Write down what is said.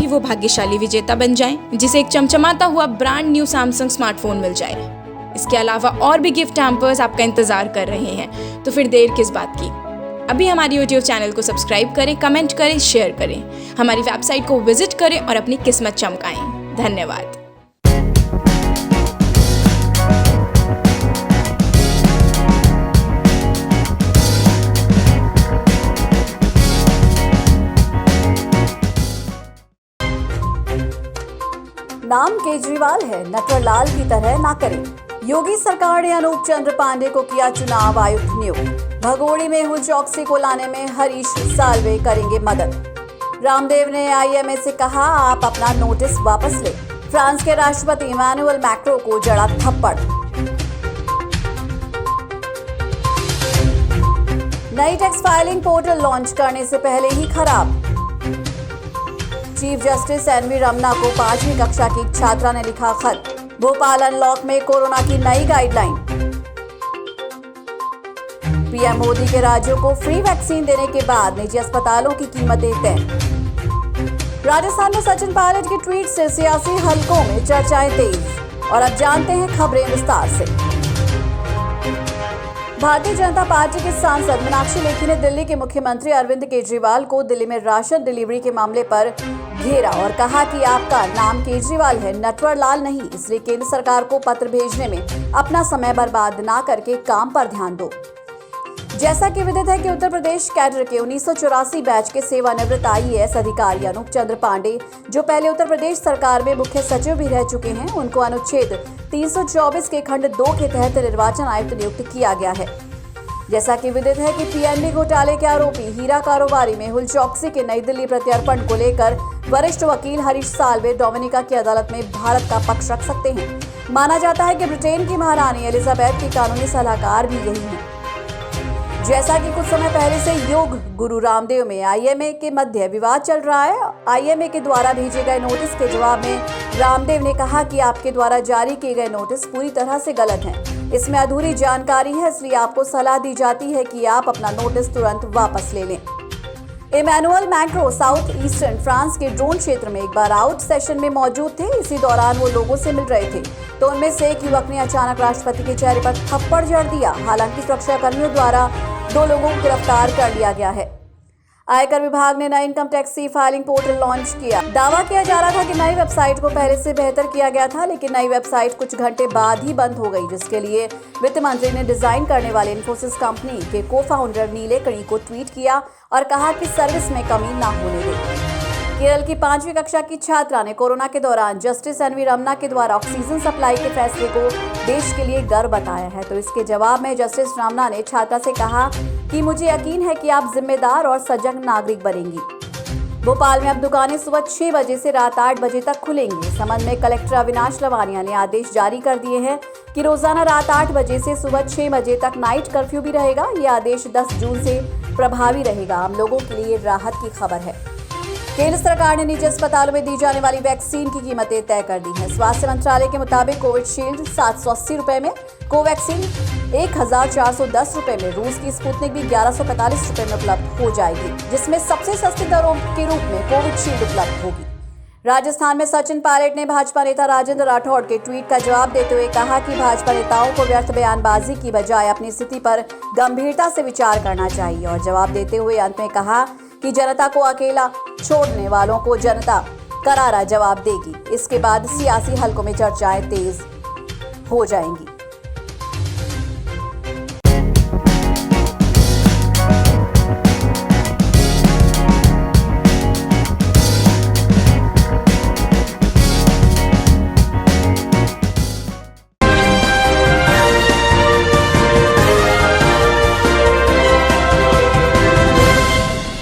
वो भाग्यशाली विजेता बन जाएं, जिसे एक चमचमाता हुआ ब्रांड न्यू सैमसंग स्मार्टफोन मिल जाए। इसके अलावा और भी गिफ्ट हैम्पर्स आपका इंतजार कर रहे हैं, तो फिर देर किस बात की। अभी हमारी यूट्यूब चैनल को सब्सक्राइब करें, कमेंट करें, शेयर करें, हमारी वेबसाइट को विजिट करें और अपनी किस्मत चमकाएं। धन्यवाद। नाम केजरीवाल है, नटवरलाल की तरह ना करें। योगी सरकार ने अनूप चंद्र पांडे को किया चुनाव आयुक्त नियुक्त। भगोड़ी मेहुल चौकसी को लाने में हरीश साल्वे करेंगे मदद। रामदेव ने आईएमए से कहा, आप अपना नोटिस वापस लें। फ्रांस के राष्ट्रपति इमैनुअल मैक्रो को जड़ा थप्पड़। नई टैक्स फाइलिंग पोर्टल लॉन्च करने से पहले ही खराब। चीफ जस्टिस एनवी रमन्ना को 5वीं कक्षा की छात्रा ने लिखा खत। भोपाल अनलॉक में कोरोना की नई गाइडलाइन। पीएम मोदी के राज्यों को फ्री वैक्सीन देने के बाद निजी अस्पतालों की कीमतें तय। राजस्थान में सचिन पायलट के ट्वीट से सियासी हलकों में चर्चाएं तेज। और अब जानते हैं खबरें विस्तार से। भारतीय जनता पार्टी के सांसद मीनाक्षी लेखी ने दिल्ली के मुख्यमंत्री अरविंद केजरीवाल को दिल्ली में राशन डिलीवरी के मामले पर घेरा और कहा कि आपका नाम केजरीवाल है, नटवरलाल नहीं। इसलिए केंद्र सरकार को पत्र भेजने में अपना समय बर्बाद ना करके काम पर ध्यान दो। जैसा कि विदित है कि उत्तर प्रदेश कैडर के 1984 बैच के सेवानिवृत्त आईएएस अधिकारी अनूप चंद्र पांडे, जो पहले उत्तर प्रदेश सरकार में मुख्य सचिव भी रह चुके हैं, उनको अनुच्छेद 324 के खंड 2 के तहत निर्वाचन आयुक्त नियुक्त किया गया है। जैसा कि विदित है कि पीएनबी घोटाले के आरोपी हीरा कारोबारी मेहुल चौकसी के नई दिल्ली प्रत्यर्पण को लेकर वरिष्ठ वकील हरीश साल्वे डोमिनिका की अदालत में भारत का पक्ष रख सकते हैं। माना जाता है कि ब्रिटेन की महारानी एलिजाबेथ की कानूनी सलाहकार भी यही हैं। जैसा कि कुछ समय पहले से योग गुरु रामदेव में आईएमए के मध्य विवाद चल रहा है। आईएमए के द्वारा भेजे गए नोटिस के जवाब में रामदेव ने कहा कि आपके द्वारा जारी किए गए नोटिस पूरी तरह से गलत हैं। इसमें अधूरी जानकारी है, इसलिए आपको सलाह दी जाती है कि आप अपना नोटिस तुरंत वापस ले लें। Emmanuel Macron south eastern France के ड्रोन क्षेत्र में एक बार आउट सेशन में मौजूद थे। इसी दौरान वो लोगों से मिल रहे थे, तो उनमें से एक युवक ने अचानक राष्ट्रपति के चेहरे पर थप्पड़ जड़ दिया। हालांकि सुरक्षाकर्मियों द्वारा 2 लोगों को गिरफ्तार कर लिया गया है। आयकर विभाग ने नई income tax e filing portal launch किया। दावा किया जा रहा था कि नई वेबसाइट को पहले से बेहतर किया गया था, लेकिन नई वेबसाइट कुछ घंटे बाद ही बंद हो गई, जिसके लिए वित्त मंत्री ने डिजाइन करने वाले इन्फोसिस कंपनी के को-फाउंडर नीले कणी को ट्वीट किया और कहा कि सर्विस में कमी ना होने दें। केरल की 5वीं कक्षा की छात्रा ने कोरोना के दौरान जस्टिस एनवी रमन्ना के द्वारा ऑक्सीजन सप्लाई के फैसले को देश के लिए गर्व बताया है। तो इसके जवाब में जस्टिस रमन्ना ने छात्रा से कहा कि मुझे यकीन है कि आप जिम्मेदार और सजग नागरिक बनेंगी। भोपाल में अब दुकानें सुबह 6 बजे से रात 8 बजे तक खुलेंगी। इस संबंध में कलेक्टर अविनाश लवानिया ने आदेश जारी कर दिए हैं कि रोजाना रात 8 बजे से सुबह 6 बजे तक नाइट कर्फ्यू भी रहेगा। यह आदेश 10 जून से प्रभावी रहेगा। आम लोगों के लिए राहत की खबर है। केंद्र सरकार ने निजी अस्पतालों में दी जाने वाली वैक्सीन की कीमतें तय कर दी हैं। स्वास्थ्य मंत्रालय के मुताबिक कोविशील्ड 780 रुपए में, कोवैक्सीन 1410 रुपए में, रूस की स्पुतनिक भी 1145 रुपए में उपलब्ध हो जाएगी, जिसमें सबसे सस्ती दरों के रूप में कोविशील्ड उपलब्ध होगी। राजस्थान में सचिन पायलट ने भाजपा नेता राजेंद्र राठौड़ के ट्वीट का जवाब देते हुए कहा कि भाजपा नेताओं को व्यर्थ बयानबाजी की बजाय अपनी स्थिति पर गंभीरता से विचार करना चाहिए। और जवाब देते हुए अंत में कहा कि जनता को अकेला छोड़ने वालों को जनता करारा जवाब देगी। इसके बाद सियासी हलकों में चर्चाएं तेज हो जाएंगी।